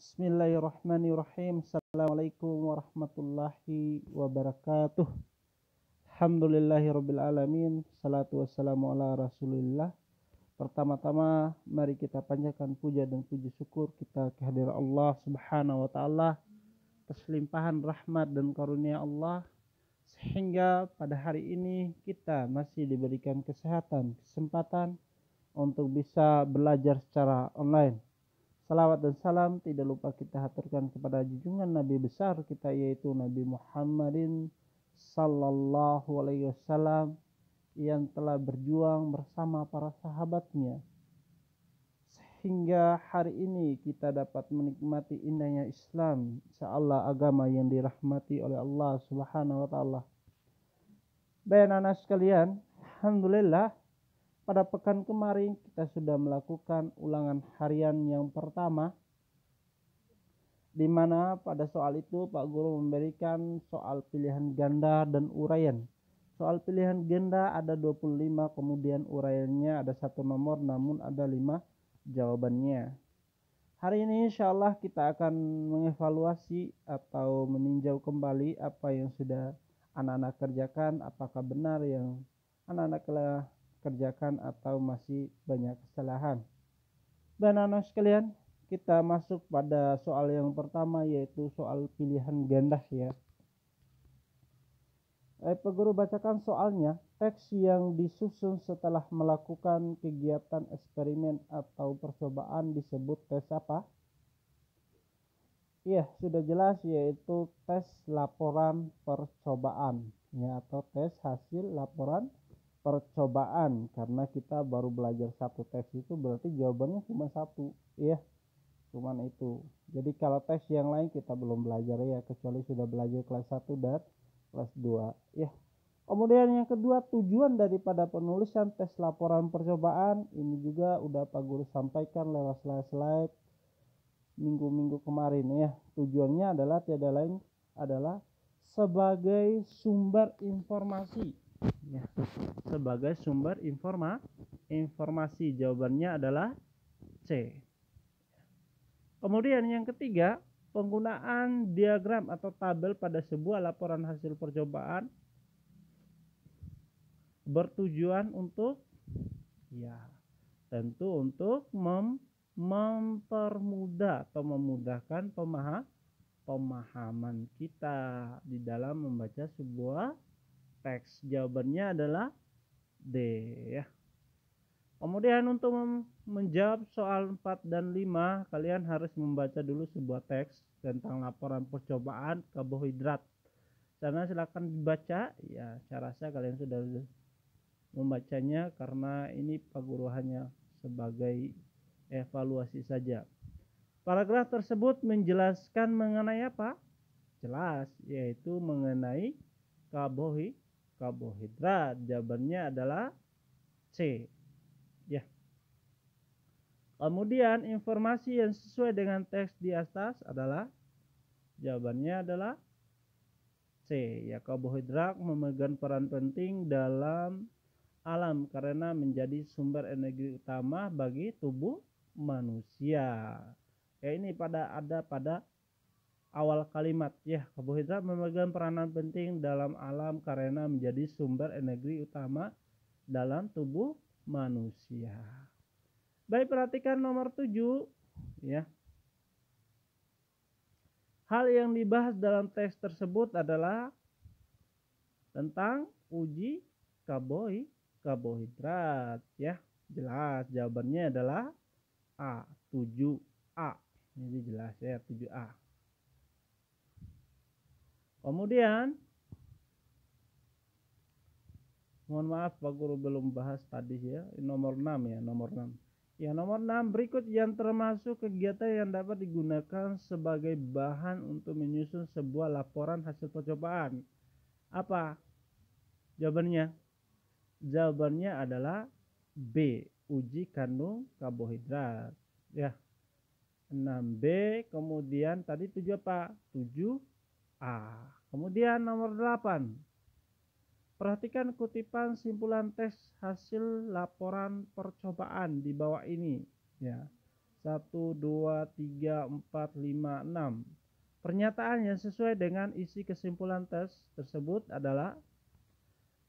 Bismillahirrahmanirrahim. Assalamualaikum warahmatullahi wabarakatuh. Alhamdulillahirabbil alamin. Salatu wassalamu ala Rasulillah. Pertama-tama mari kita panjatkan puja dan puji syukur kita kehadirat Allah Subhanahu wa taala atas limpahan rahmat dan karunia Allah sehingga pada hari ini kita masih diberikan kesehatan, kesempatan untuk bisa belajar secara online. Salawat dan salam tidak lupa kita haturkan kepada junjungan Nabi besar kita yaitu Nabi Muhammadin sallallahu alaihi wasallam yang telah berjuang bersama para sahabatnya sehingga hari ini kita dapat menikmati indahnya Islam, insyaallah agama yang dirahmati oleh Allah Subhanahu wa taala. Baik anak sekalian, alhamdulillah pada pekan kemarin kita sudah melakukan ulangan harian yang pertama, di mana pada soal itu Pak Guru memberikan soal pilihan ganda dan uraian. Soal pilihan ganda ada 25, kemudian uraiannya ada 1 nomor namun ada 5 jawabannya. Hari ini insya Allah kita akan mengevaluasi atau meninjau kembali apa yang sudah anak-anak kerjakan, apakah benar yang anak-anak telah kerjakan atau masih banyak kesalahan. Dan anak sekalian, kita masuk pada soal yang pertama yaitu soal pilihan ganda ya. Pak Guru bacakan soalnya. Teks yang disusun setelah melakukan kegiatan eksperimen atau percobaan disebut tes apa? Iya, sudah jelas yaitu tes laporan percobaan ya, atau tes hasil laporan percobaan, karena kita baru belajar satu teks itu berarti jawabannya cuma satu ya, cuman itu. Jadi kalau tes yang lain kita belum belajar ya, kecuali sudah belajar kelas 1 dan kelas 2 ya. Kemudian yang kedua, tujuan daripada penulisan tes laporan percobaan ini juga udah Pak Guru sampaikan lewat slide minggu-minggu kemarin ya. Tujuannya adalah tiada lain adalah sebagai sumber informasi ya, sebagai sumber informasi. Jawabannya adalah C. Kemudian yang ketiga, penggunaan diagram atau tabel pada sebuah laporan hasil percobaan bertujuan untuk ya, tentu untuk mempermudah atau memudahkan pemahaman kita di dalam membaca sebuah teks. Jawabannya adalah D ya. Kemudian untuk menjawab soal 4 dan 5, kalian harus membaca dulu sebuah teks tentang laporan percobaan karbohidrat. Karena silakan dibaca ya, saya rasa kalian sudah membacanya karena ini Pak Guru hanya sebagai evaluasi saja. Paragraf tersebut menjelaskan mengenai apa? Jelas, yaitu mengenai karbohidrat. Jawabannya adalah C ya. Kemudian informasi yang sesuai dengan teks di atas adalah jawabannya adalah C ya. Karbohidrat memegang peran penting dalam alam karena menjadi sumber energi utama bagi tubuh manusia. Ya, ini ada pada awal kalimat ya. Karbohidrat memegang peranan penting dalam alam karena menjadi sumber energi utama dalam tubuh manusia. Baik, perhatikan nomor 7 ya. Hal yang dibahas dalam teks tersebut adalah tentang uji karbohidrat ya. Jelas, jawabannya adalah A, 7A. Ini jelas ya, 7A. Kemudian mohon maaf Pak Guru belum bahas tadi ya, nomor 6 ya, nomor 6. Ya, nomor 6 berikut yang termasuk kegiatan yang dapat digunakan sebagai bahan untuk menyusun sebuah laporan hasil percobaan. Apa jawabannya? Jawabannya adalah B, uji kandung karbohidrat ya. 6B, kemudian tadi 7 apa? 7A. Kemudian nomor 8. Perhatikan kutipan simpulan tes hasil laporan percobaan di bawah ini ya. 1, 2, 3, 4, 5, 6. Pernyataan yang sesuai dengan isi kesimpulan tes tersebut adalah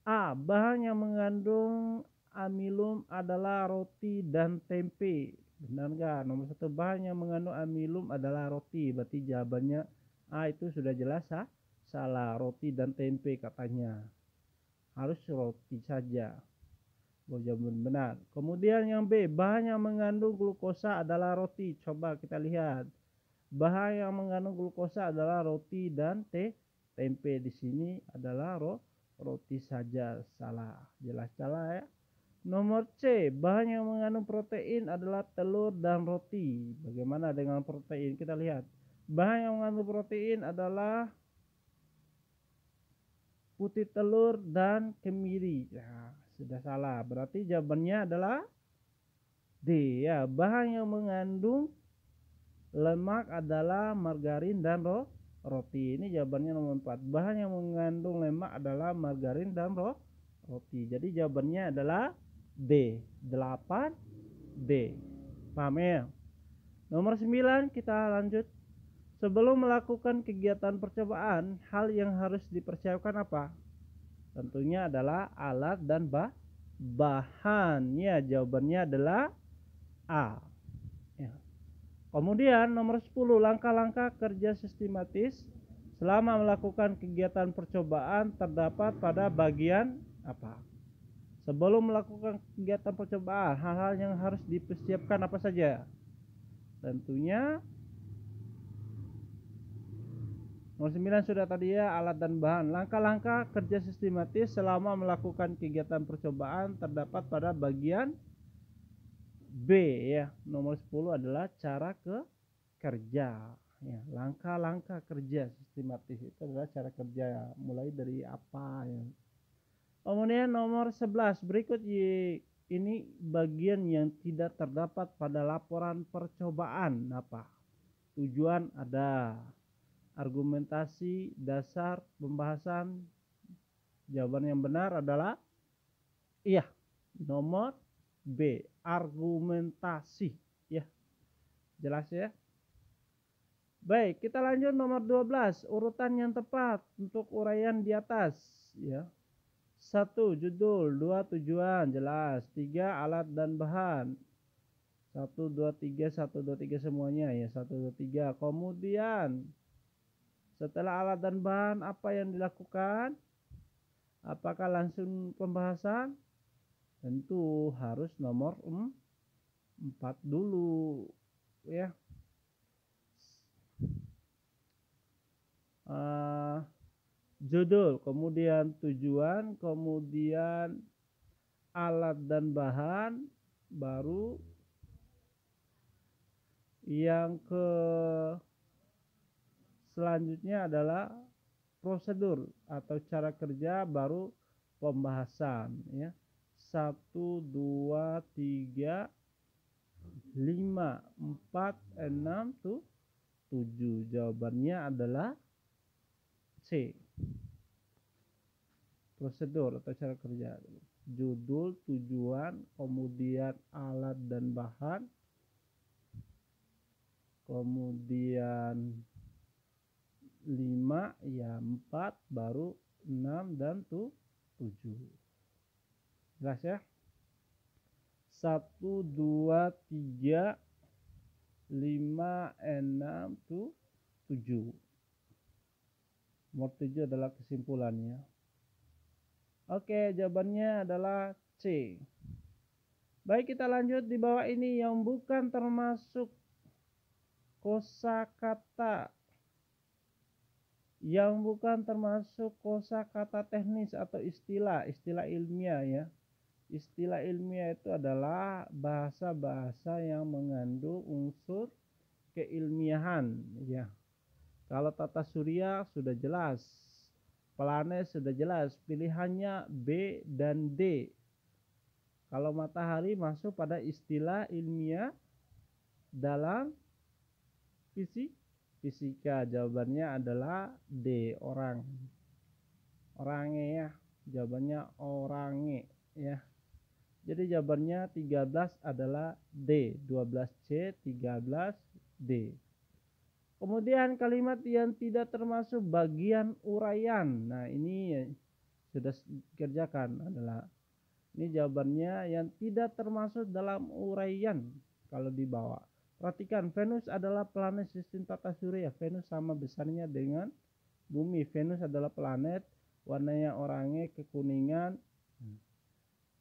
A. Bahan yang mengandung amilum adalah roti dan tempe. Benar nggak? Nomor 1, bahan yang mengandung amilum adalah roti. Berarti jawabannya A itu sudah jelas salah. Roti dan tempe katanya. Harus roti saja. Jawaban benar. Kemudian yang B, bahan yang mengandung glukosa adalah roti. Coba kita lihat. Bahan yang mengandung glukosa adalah roti dan tempe. Di sini adalah roti saja. Salah. Jelas salah ya. Nomor C, bahan yang mengandung protein adalah telur dan roti. Bagaimana dengan protein? Kita lihat. Bahan yang mengandung protein adalah putih telur dan kemiri. Ya, sudah salah. Berarti jawabannya adalah D ya. Bahan yang mengandung lemak adalah margarin dan roti. Ini jawabannya nomor 4. Bahan yang mengandung lemak adalah margarin dan roti. Jadi jawabannya adalah D. 8 D. Paham ya? Nomor 9 kita lanjut. Sebelum melakukan kegiatan percobaan, hal yang harus dipersiapkan apa? Tentunya adalah alat dan bahan. Ya, jawabannya adalah A. Ya. Kemudian nomor 10, langkah-langkah kerja sistematis selama melakukan kegiatan percobaan terdapat pada bagian apa? Sebelum melakukan kegiatan percobaan, hal-hal yang harus dipersiapkan apa saja? Tentunya nomor 9 sudah tadi ya, alat dan bahan. Langkah-langkah kerja sistematis selama melakukan kegiatan percobaan terdapat pada bagian B ya. Nomor 10 adalah cara kerja. Ya, langkah-langkah kerja sistematis itu adalah cara kerja. Mulai dari apa ya. Kemudian nomor 11, berikut ini bagian yang tidak terdapat pada laporan percobaan. Apa? Tujuan ada. Argumentasi, dasar, pembahasan. Jawaban yang benar adalah iya, nomor B, argumentasi ya. Jelas ya? Baik, kita lanjut nomor 12, urutan yang tepat untuk uraian di atas ya. 1, judul, 2, tujuan, jelas. 3, alat dan bahan. 1, 2, 3, 1, 2, 3 semuanya ya. 1, 2, 3. Kemudian setelah alat dan bahan apa yang dilakukan? Apakah langsung pembahasan? Tentu harus nomor 4 dulu ya. Judul, kemudian tujuan, kemudian alat dan bahan, baru yang selanjutnya adalah prosedur atau cara kerja, baru pembahasan ya. 1, 2, 3, 5, 4, 6, 7. Jawabannya adalah C. Prosedur atau cara kerja. Judul, tujuan, kemudian alat dan bahan, kemudian 5 ya, 4, baru 6 dan 7. Jelas ya? 1, 2, 3, 5, 6, 7. Nomor 7 adalah kesimpulannya. Oke, jawabannya adalah C. Baik, kita lanjut di bawah ini yang bukan termasuk kosakata. Yang bukan termasuk kosakata teknis atau istilah ilmiah ya. Istilah ilmiah itu adalah bahasa-bahasa yang mengandung unsur keilmiahan ya. Kalau tata surya sudah jelas. Planet sudah jelas, pilihannya B dan D. Kalau matahari masuk pada istilah ilmiah dalam fisika. Jawabannya adalah D, orangnya ya. Jawabannya orangnya ya. Jadi jawabannya 13 adalah D, 12C, 13D. Kemudian kalimat yang tidak termasuk bagian uraian. Nah, ini sudah dikerjakan adalah ini jawabannya yang tidak termasuk dalam uraian kalau dibawa. Perhatikan, Venus adalah planet sistem tata surya. Venus sama besarnya dengan bumi. Venus adalah planet, warnanya oranye kekuningan.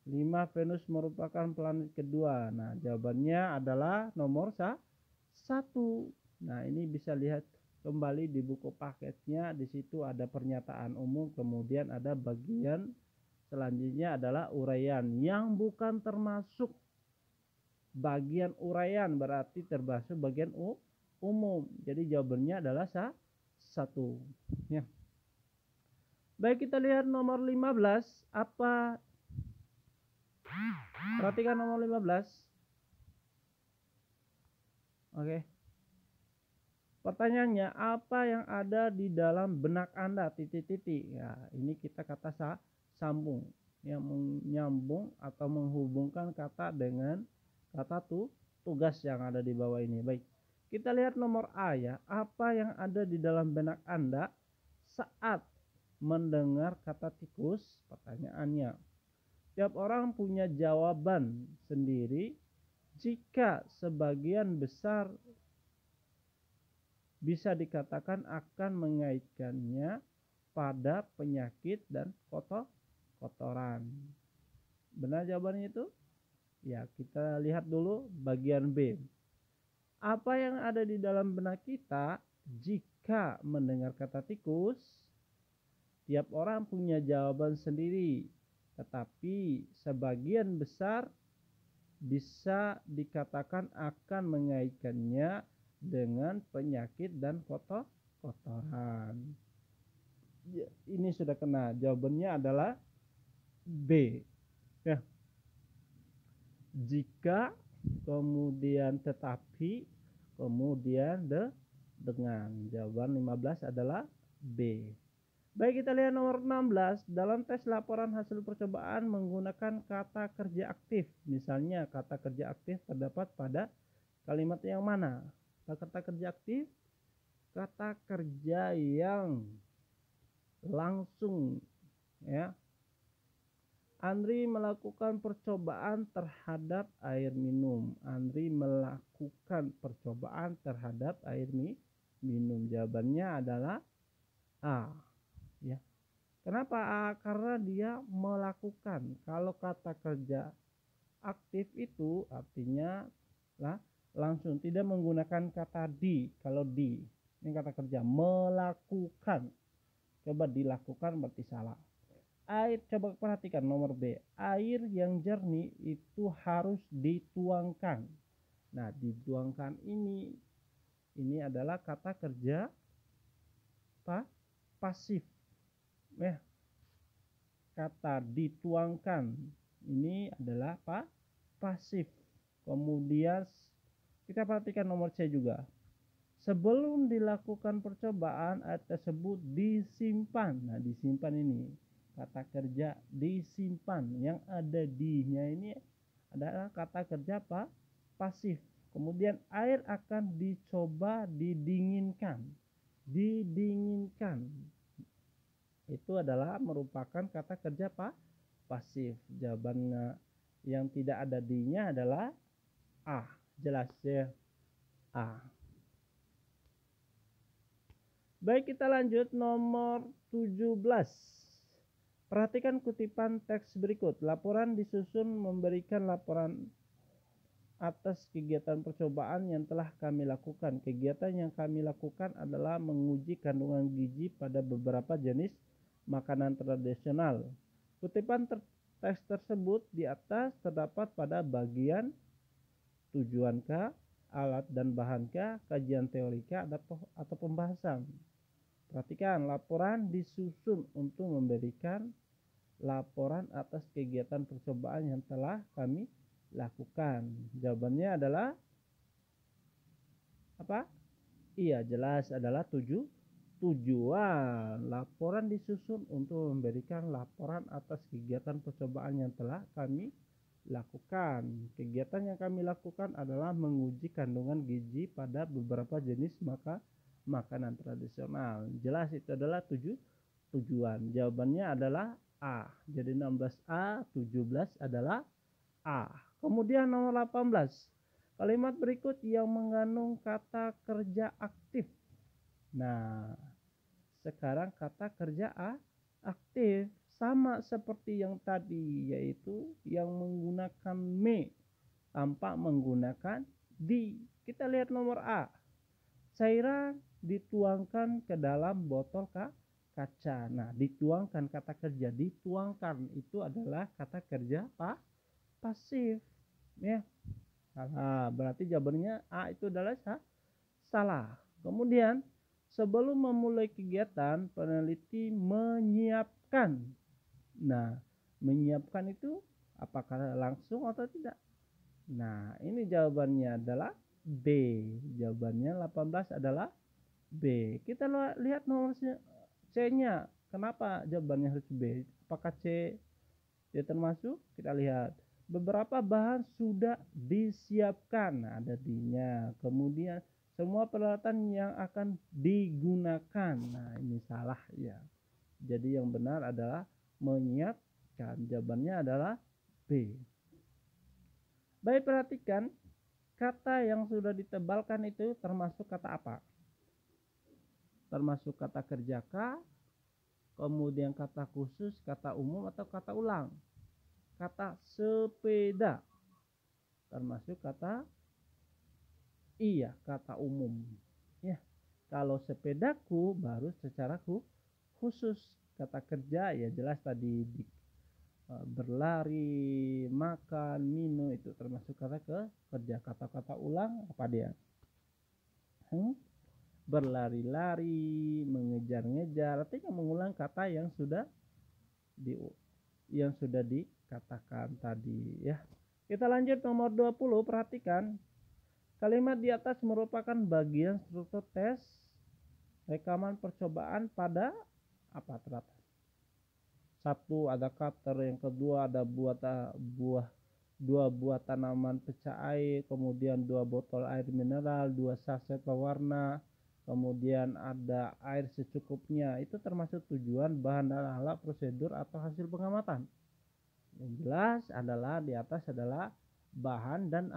5. Venus merupakan planet kedua. Nah, jawabannya adalah nomor 1. Nah, ini bisa lihat kembali di buku paketnya. Di situ ada pernyataan umum, kemudian ada bagian selanjutnya adalah uraian yang bukan termasuk bagian uraian, berarti termasuk bagian umum. Jadi jawabannya adalah 1. Ya. Baik, kita lihat nomor 15. Apa? Perhatikan nomor 15. Oke. Pertanyaannya, apa yang ada di dalam benak Anda? Titik-titik. Ya, ini kita kata sambung, yang menyambung atau menghubungkan kata dengan kata tugas yang ada di bawah ini. Baik, kita lihat nomor A ya. Apa yang ada di dalam benak Anda saat mendengar kata tikus? Pertanyaannya, tiap orang punya jawaban sendiri. Jika sebagian besar bisa dikatakan akan mengaitkannya pada penyakit dan kotoran. Benar jawabannya itu? Ya, kita lihat dulu bagian B. Apa yang ada di dalam benak kita jika mendengar kata tikus? Tiap orang punya jawaban sendiri, tetapi sebagian besar bisa dikatakan akan mengaitkannya dengan penyakit dan kotoran. Ya, ini sudah kena. Jawabannya adalah B. Ya. Jika, kemudian tetapi, kemudian dengan. Jawaban 15 adalah B. Baik, kita lihat nomor 16. Dalam tes laporan hasil percobaan menggunakan kata kerja aktif. Misalnya kata kerja aktif terdapat pada kalimat yang mana? Kata kerja aktif, kata kerja yang langsung, ya. Andri melakukan percobaan terhadap air minum. Andri melakukan percobaan terhadap air minum. Jawabannya adalah A. Ya. Kenapa A? Karena dia melakukan. Kalau kata kerja aktif itu artinya langsung, tidak menggunakan kata di. Kalau di, ini kata kerja melakukan. Coba dilakukan berarti salah. Air, coba perhatikan nomor B. Air yang jernih itu harus dituangkan. Nah, dituangkan ini adalah kata kerja pasif. Ya. Kata dituangkan ini adalah pasif. Kemudian kita perhatikan nomor C juga. Sebelum dilakukan percobaan, air tersebut disimpan. Nah, disimpan ini kata kerja disimpan. Yang ada di-nya ini adalah kata kerja pasif. Kemudian air akan dicoba didinginkan. Didinginkan. Itu adalah merupakan kata kerja pasif. Jawaban yang tidak ada di-nya adalah A. Jelas ya? A. Baik, kita lanjut nomor 17. Perhatikan kutipan teks berikut. Laporan disusun memberikan laporan atas kegiatan percobaan yang telah kami lakukan. Kegiatan yang kami lakukan adalah menguji kandungan gizi pada beberapa jenis makanan tradisional. Kutipan teks tersebut di atas terdapat pada bagian tujuankah, alat dan bahankah, kajian teorikah, atau pembahasan. Perhatikan, laporan disusun untuk memberikan laporan atas kegiatan percobaan yang telah kami lakukan. Jawabannya adalah apa? Iya, jelas adalah tujuan. Laporan disusun untuk memberikan laporan atas kegiatan percobaan yang telah kami lakukan. Kegiatan yang kami lakukan adalah menguji kandungan gizi pada beberapa jenis makanan tradisional. Jelas itu adalah tujuan. Jawabannya adalah A. Jadi 16A, 17 adalah A. Kemudian nomor 18. Kalimat berikut yang mengandung kata kerja aktif. Nah, sekarang kata kerja aktif sama seperti yang tadi, yaitu yang menggunakan me tanpa menggunakan di. Kita lihat nomor A. Cairan dituangkan ke dalam botol kaca. Nah, dituangkan, kata kerja dituangkan itu adalah kata kerja pasif, ya. Berarti jawabannya A itu adalah salah. Kemudian sebelum memulai kegiatan, peneliti menyiapkan. Nah, menyiapkan itu apakah langsung atau tidak? Nah, ini jawabannya adalah B. Jawabannya 18 adalah B. Kita lihat nomor C-nya. Kenapa jawabannya harus B? Apakah C termasuk? Kita lihat. Beberapa bahan sudah disiapkan. Nah, ada D-nya. Kemudian semua peralatan yang akan digunakan. Nah, ini salah ya. Jadi yang benar adalah menyiapkan. Jawabannya adalah B. Baik, perhatikan kata yang sudah ditebalkan itu termasuk kata apa? Termasuk kata kerja kah? Kemudian kata khusus, kata umum, atau kata ulang? Kata sepeda termasuk kata kata umum. Ya, kalau sepedaku baru secara khusus. Kata kerja ya jelas tadi berlari, makan, minum itu termasuk kata kerja. Kata-kata ulang apa dia? Berlari-lari, mengejar-ngejar, artinya mengulang kata yang sudah dikatakan tadi ya. Kita lanjut nomor 20. Perhatikan kalimat di atas merupakan bagian struktur tes rekaman percobaan pada apa teratas? Satu ada cutter, yang kedua ada dua buah tanaman pecah air, kemudian 2 botol air mineral, 2 saset pewarna, kemudian ada air secukupnya. Itu termasuk tujuan, bahan dan alat, prosedur atau hasil pengamatan. Yang jelas adalah di atas adalah bahan dan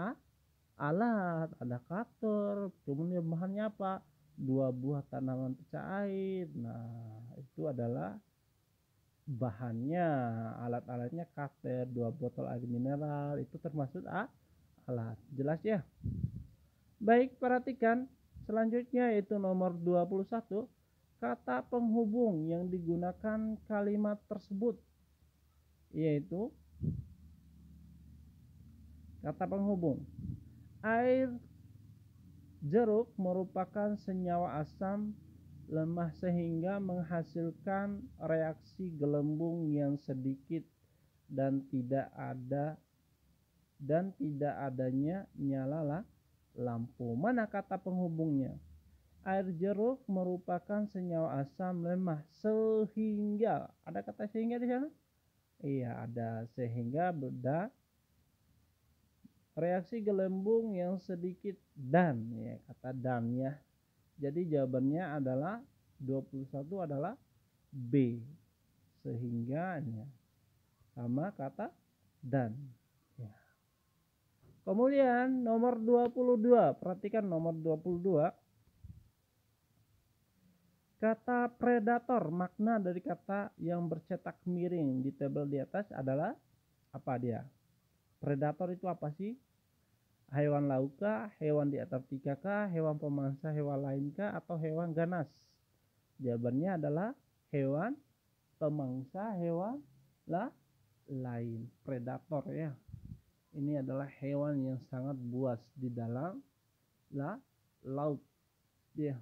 alat. Ada cutter, kemudian bahannya apa? 2 buah tanaman pecah air. Nah, itu adalah bahannya. Alat-alatnya cutter, 2 botol air mineral, itu termasuk alat. Jelas ya? Baik, perhatikan selanjutnya yaitu nomor 21. Kata penghubung yang digunakan kalimat tersebut yaitu kata penghubung. Air jeruk merupakan senyawa asam lemah sehingga menghasilkan reaksi gelembung yang sedikit dan tidak adanya nyala lampu. Mana kata penghubungnya? Air jeruk merupakan senyawa asam lemah sehingga, ada kata sehingga di sana? Iya, ada. Sehingga beda reaksi gelembung yang sedikit dan, ya, kata dan ya. Jadi jawabannya adalah 21 adalah B. Sehingga ya, sama kata dan ya. Kemudian nomor 22. Perhatikan nomor 22. Kata predator, makna dari kata yang bercetak miring di tabel di atas adalah apa dia? Predator itu apa sih? Hewan laut kah, hewan di Antartika kah, hewan pemangsa hewan lain kah, atau hewan ganas? Jawabannya adalah hewan pemangsa hewan lain, predator ya. Ini adalah hewan yang sangat buas di dalam laut ya.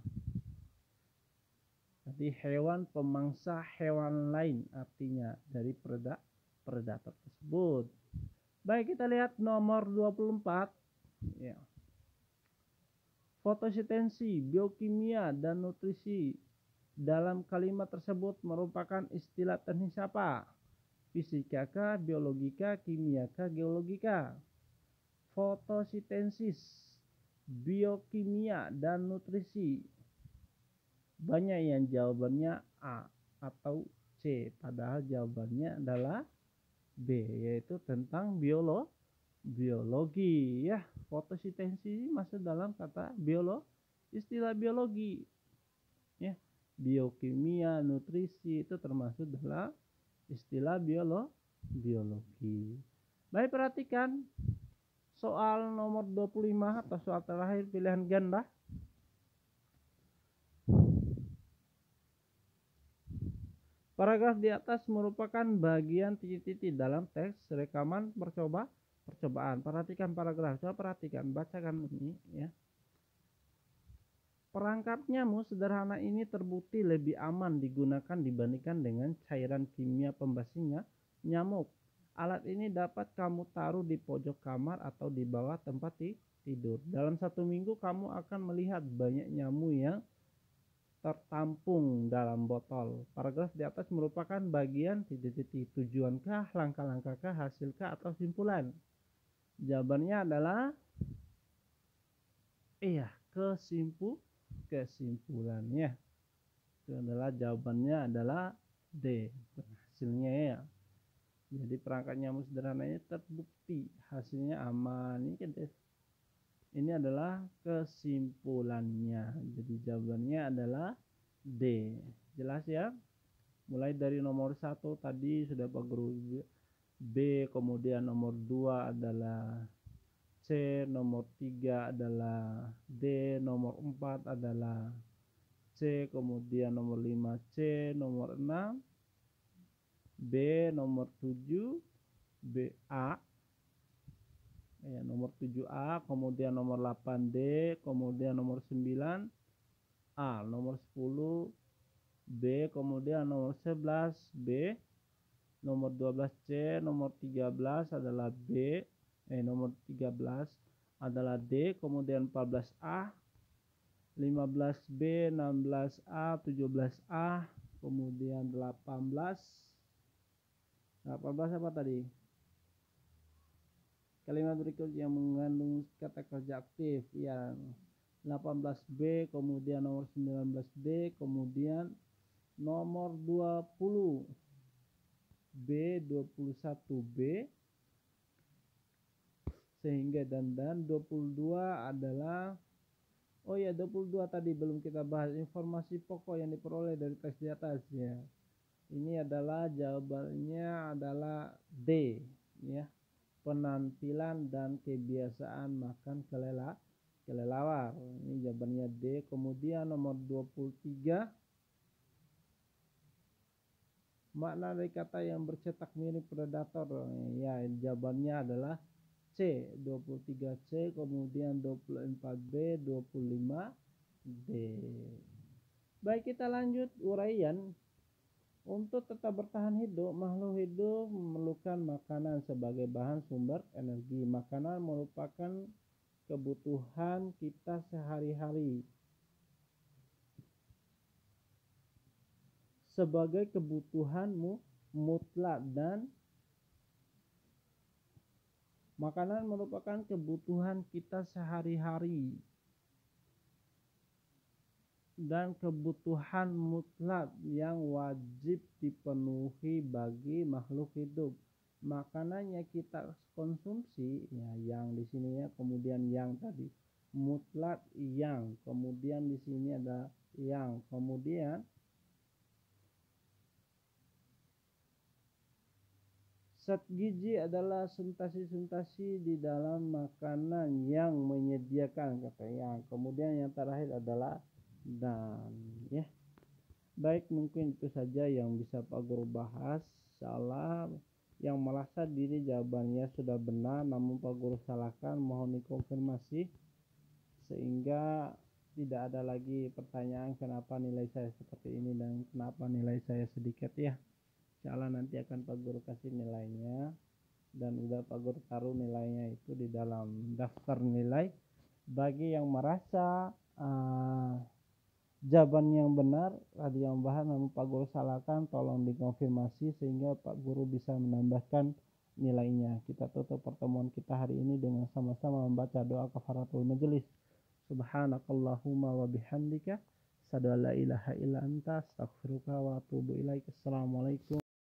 Jadi hewan pemangsa hewan lain artinya dari predator tersebut. Baik, kita lihat nomor 24 ya. Fotosintesis, biokimia, dan nutrisi dalam kalimat tersebut merupakan istilah teknis apa? Fisika kah, biologika, kimia kah, geologika? Fotosintesis, biokimia, dan nutrisi. Banyak yang jawabannya A atau C, padahal jawabannya adalah B, yaitu tentang biologi ya. Fotosintesis masuk dalam kata istilah biologi ya. Biokimia, nutrisi itu termasuk dalam istilah biologi. Baik, perhatikan soal nomor 25 atau soal terakhir pilihan ganda. Paragraf di atas merupakan bagian titik-titik dalam teks rekaman percobaan. Perhatikan paragraf, coba perhatikan, bacakan ini ya. Perangkap nyamuk sederhana ini terbukti lebih aman digunakan dibandingkan dengan cairan kimia pembasmi nyamuk. Alat ini dapat kamu taruh di pojok kamar atau di bawah tempat tidur. Dalam 1 minggu kamu akan melihat banyak nyamuk yang tertampung dalam botol. Paragraf di atas merupakan bagian titik-titik. Tujuankah, langkah-langkahkah, hasilkah, atau simpulan? Jawabannya adalah iya, kesimpulannya. Itu adalah jawabannya adalah D, hasilnya ya. Jadi perangkat nyamuk sederhananya terbukti hasilnya aman. Ini adalah kesimpulannya. Jadi jawabannya adalah D. Jelas ya? Mulai dari nomor 1 tadi sudah Pak Guru B, kemudian nomor 2 adalah C, nomor 3 adalah D, nomor 4 adalah C, kemudian nomor 5 C, nomor 6 B, nomor 7 B A ya, nomor 7A, kemudian nomor 8D, kemudian nomor 9 A, nomor 10 B, kemudian nomor 11 B, nomor 12 C, nomor 13 adalah B, nomor 13 adalah D, kemudian 14A, 15B, 16A, 17A, kemudian 18 apa tadi? Kalimat berikut yang mengandung kata kerja aktif ya. 18B, kemudian nomor 19B, kemudian nomor 20 B, 21B, sehingga dan 22 adalah 22 tadi belum kita bahas, informasi pokok yang diperoleh dari teks di atas ya. Ini adalah jawabannya adalah D ya. Penampilan dan kebiasaan makan kelelawar. Ini jawabannya D. Kemudian nomor 23, makna dari kata yang bercetak mirip predator. Ya, jawabannya adalah C, 23C, kemudian 24B, 25D. Baik, kita lanjut uraian. Untuk tetap bertahan hidup, makhluk hidup memerlukan makanan sebagai bahan sumber energi. Makanan merupakan kebutuhan kita sehari-hari. Sebagai kebutuhan mutlak dan makanan merupakan kebutuhan kita sehari-hari dan kebutuhan mutlak yang wajib dipenuhi bagi makhluk hidup. Makanan yang kita konsumsi ya, yang di sini ya, kemudian yang tadi mutlak yang, kemudian di sini ada yang, kemudian zat gizi adalah suntasi-suntasi di dalam makanan yang menyediakan kata yang, kemudian yang terakhir adalah dan ya. Baik, mungkin itu saja yang bisa Pak Guru bahas. Salah yang merasa diri jawabannya sudah benar namun Pak Guru salahkan, mohon dikonfirmasi sehingga tidak ada lagi pertanyaan kenapa nilai saya seperti ini dan kenapa nilai saya sedikit ya. Insyaallah nanti akan Pak Guru kasih nilainya dan udah Pak Guru taruh nilainya itu di dalam daftar nilai. Bagi yang merasa jawaban yang benar tadi yang bahan namun Pak Guru salahkan tolong dikonfirmasi sehingga Pak Guru bisa menambahkan nilainya. Kita tutup pertemuan kita hari ini dengan sama-sama membaca doa kafaratul majelis. Subhanakallahumma wa bihamdika asyhadu an la ilaha illa anta astaghfiruka wa atubu ilaik. Assalamualaikum.